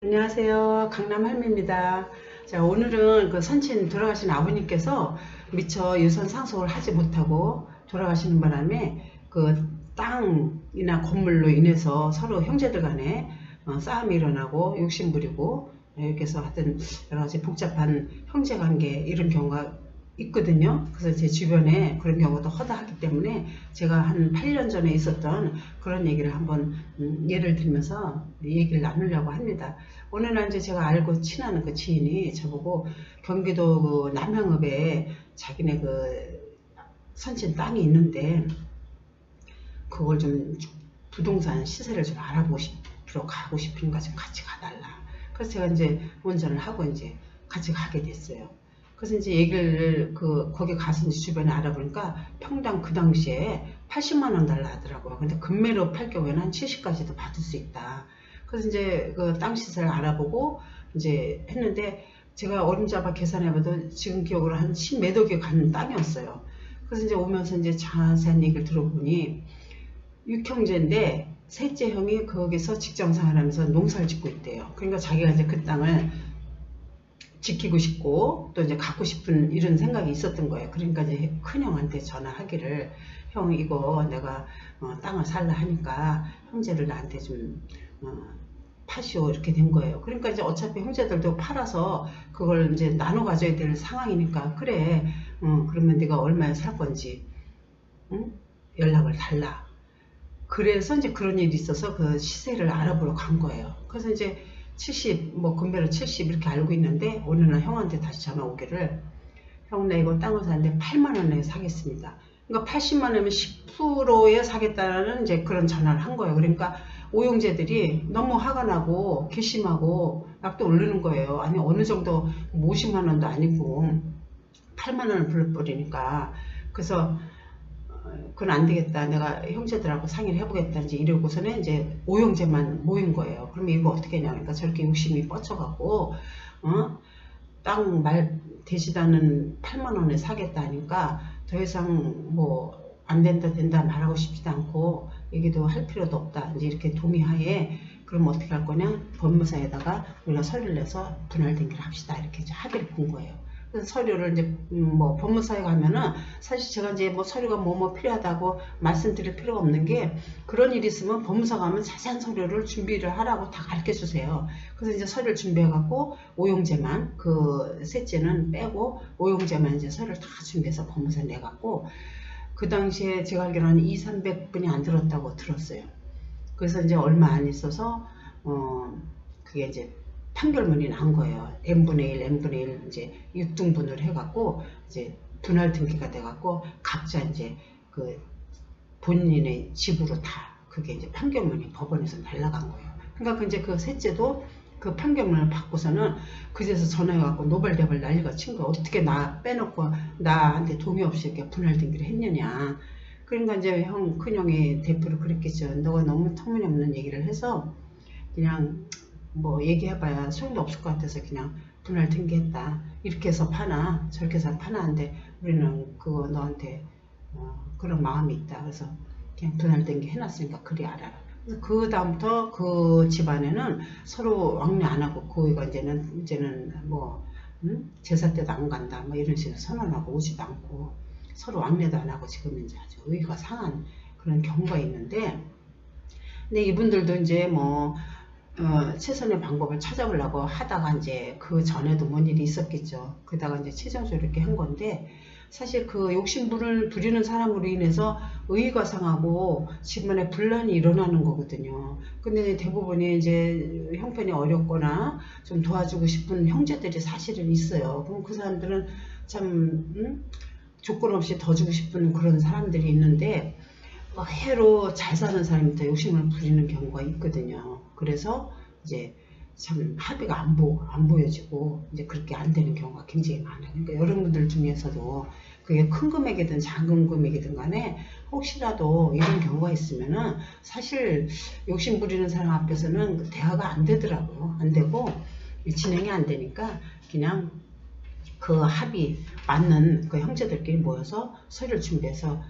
안녕하세요. 강남 할매입니다. 자, 오늘은 그 선친 돌아가신 아버님께서 미처 유선 상속을 하지 못하고 돌아가시는 바람에 그 땅이나 건물로 인해서 서로 형제들 간에 싸움이 일어나고 욕심부리고 이렇게 해서 하여튼 여러 가지 복잡한 형제 관계 이런 경우가 있거든요. 그래서 제 주변에 그런 경우도 허다하기 때문에 제가 한 8년 전에 있었던 그런 얘기를 한번 예를 들면서 얘기를 나누려고 합니다. 어느 날 이제 제가 알고 친한 그 지인이 저보고 경기도 그 남양읍에 자기네 그 선친 땅이 있는데 그걸 좀 부동산 시세를 좀 알아보시러 가고 싶으니까 좀 같이 가달라. 그래서 제가 이제 운전을 하고 이제 같이 가게 됐어요. 그래서 이제 얘기를 거기 가서 이제 주변에 알아보니까 평당 그 당시에 80만 원 달라 하더라고요. 근데 금매로 팔 경우에는 한 70까지도 받을 수 있다. 그래서 이제 그 땅 시세를 알아보고 이제 했는데 제가 어림잡아 계산해봐도 지금 기억으로 한 10몇억 개 가는 땅이었어요. 그래서 이제 오면서 이제 자세한 얘기를 들어보니 6형제인데 셋째 형이 거기서 직장생활하면서 농사를 짓고 있대요. 그러니까 자기가 이제 그 땅을 지키고 싶고 또 이제 갖고 싶은 이런 생각이 있었던 거예요. 그러니까 이제 큰형한테 전화하기를 형 이거 내가 땅을 살라 하니까 형제를 나한테 좀 파시오 이렇게 된 거예요. 그러니까 이제 어차피 형제들도 팔아서 그걸 이제 나눠 가져야 될 상황이니까 그래 그러면 네가 얼마에 살 건지 응? 연락을 달라. 그래서 이제 그런 일이 있어서 그 시세를 알아보러 간 거예요. 그래서 이제 70, 뭐 금배로 70 이렇게 알고 있는데 어느 날 형한테 다시 전화 오기를 형 나 이거 땅을 사는데 8만 원에 사겠습니다. 그러니까 80만 원이면 10%에 사겠다는 이제 그런 전화를 한 거예요. 그러니까 오형제들이 너무 화가 나고 괘씸하고 약도 오르는 거예요. 아니 어느 정도 50만 원도 아니고 8만 원을 불러버리니까 그래서 그건 안 되겠다. 내가 형제들하고 상의를 해보겠다. 이제 이러고서는 이제 오형제만 모인 거예요. 그러면 이거 어떻게 했냐. 그러니까 저렇게 욕심이 뻗쳐갖고, 땅 말 되지도 않은 8만 원에 사겠다 하니까 더 이상 뭐 안 된다 된다 말하고 싶지도 않고 얘기도 할 필요도 없다. 이제 이렇게 동의하에 그럼 어떻게 할 거냐. 법무사에다가 우리가 서류를 내서 분할 등기를 합시다. 이렇게 이제 합의를 본 거예요. 그래서 서류를 이제 뭐 법무사에 가면은 사실 제가 이제 뭐 서류가 뭐 필요하다고 말씀드릴 필요가 없는 게 그런 일이 있으면 법무사 가면 자세한 서류를 준비를 하라고 다 가르쳐 주세요. 그래서 이제 서류를 준비해 갖고 오형제만 그 셋째는 빼고 오형제만 이제 서류를 다 준비해서 법무사에 내 갖고 그 당시에 제가 알기로는 200~300분이 안 들었다고 들었어요. 그래서 이제 얼마 안 있어서 그게 이제 판결문이 난 거예요. n분의 1, n분의 1 이제 6등분을 해갖고 이제 분할 등기가 돼갖고 각자 이제 그 본인의 집으로 다 그게 이제 판결문이 법원에서 날라간 거예요. 그러니까 이제 그 셋째도 그 판결문을 받고서는 그제서 전화해갖고 노발대발 난리가 친 거야. 어떻게 나 빼놓고 나한테 동의 없이 이렇게 분할 등기를 했느냐. 그러니까 이제 큰형이 대표로 그랬겠죠. 너가 너무 터무니없는 얘기를 해서 그냥 뭐 얘기해봐야 소용도 없을 것 같아서 그냥 분할 등기했다. 이렇게 해서 파나 저렇게 해서 파나 하는데 우리는 그거 너한테 그런 마음이 있다. 그래서 그냥 분할 등기 해놨으니까 그리 알아라. 그 다음부터 그 집안에는 서로 왕래 안 하고 거기가 이제는 뭐 제사 때도 안 간다 뭐 이런 식으로 선언하고 오지도 않고 서로 왕래도 안 하고 지금 이제 아주 의가 상한 그런 경우가 있는데 근데 이분들도 이제 뭐 최선의 방법을 찾아보려고 하다가 이제 그 전에도 뭔 일이 있었겠죠. 그러다가 이제 최종적으로 이렇게 한 건데 사실 그 욕심을 부리는 사람으로 인해서 의의가 상하고 집안에 분란이 일어나는 거거든요. 근데 대부분이 이제 형편이 어렵거나 좀 도와주고 싶은 형제들이 사실은 있어요. 그럼 그 사람들은 참 조건 없이 더 주고 싶은 그런 사람들이 있는데 해로 잘 사는 사람이 더 욕심을 부리는 경우가 있거든요. 그래서 이제 참 합의가 안 보여지고 이제 그렇게 안 되는 경우가 굉장히 많아요. 그러니까 여러분들 중에서도 그게 큰 금액이든 작은 금액이든 간에 혹시라도 이런 경우가 있으면은 사실 욕심 부리는 사람 앞에서는 대화가 안 되더라고요. 안 되고 진행이 안 되니까 그냥 그 합의 맞는 그 형제들끼리 모여서 서류를 준비해서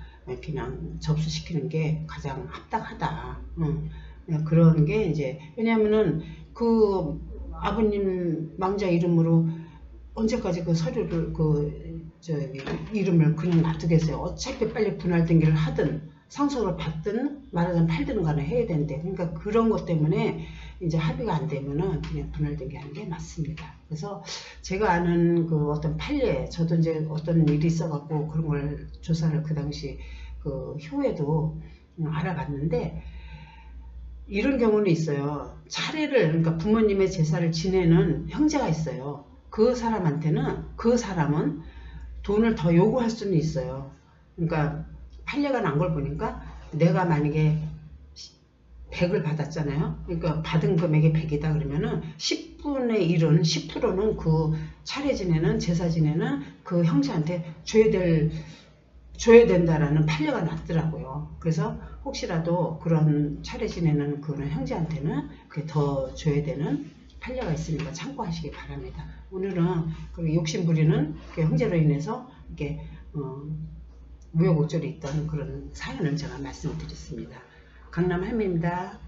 그냥 접수시키는 게 가장 합당하다. 그런 게 이제 왜냐하면은 그 아버님 망자 이름으로 언제까지 그 서류를 이름을 그냥 놔두겠어요. 어차피 빨리 분할등기를 하든 상속을 받든 말하자면 팔든 간에 해야 된대. 그러니까 그런 것 때문에 이제 합의가 안 되면은 그냥 분할등기 하는 게 맞습니다. 그래서 제가 아는 그 어떤 판례, 저도 이제 어떤 일이 있어갖고 그런 걸 조사를 그 당시 그 효에도 알아봤는데, 이런 경우는 있어요. 차례를, 그러니까 부모님의 제사를 지내는 형제가 있어요. 그 사람은 돈을 더 요구할 수는 있어요. 그러니까 판례가 난 걸 보니까 내가 만약에 100을 받았잖아요. 그러니까 받은 금액이 100이다 그러면은 10분의 1은 10%는 그 차례 지내는 제사 지내는 그 형제한테 줘야 된다라는 판례가 났더라고요. 그래서 혹시라도 그런 차례 지내는 그런 형제한테는 그게 더 줘야 되는 판례가 있으니까 참고하시기 바랍니다. 오늘은 그 욕심 부리는 그 형제로 인해서 이렇게 우여곡절이 있던 그런 사연을 제가 말씀드렸습니다. 강남 할매입니다.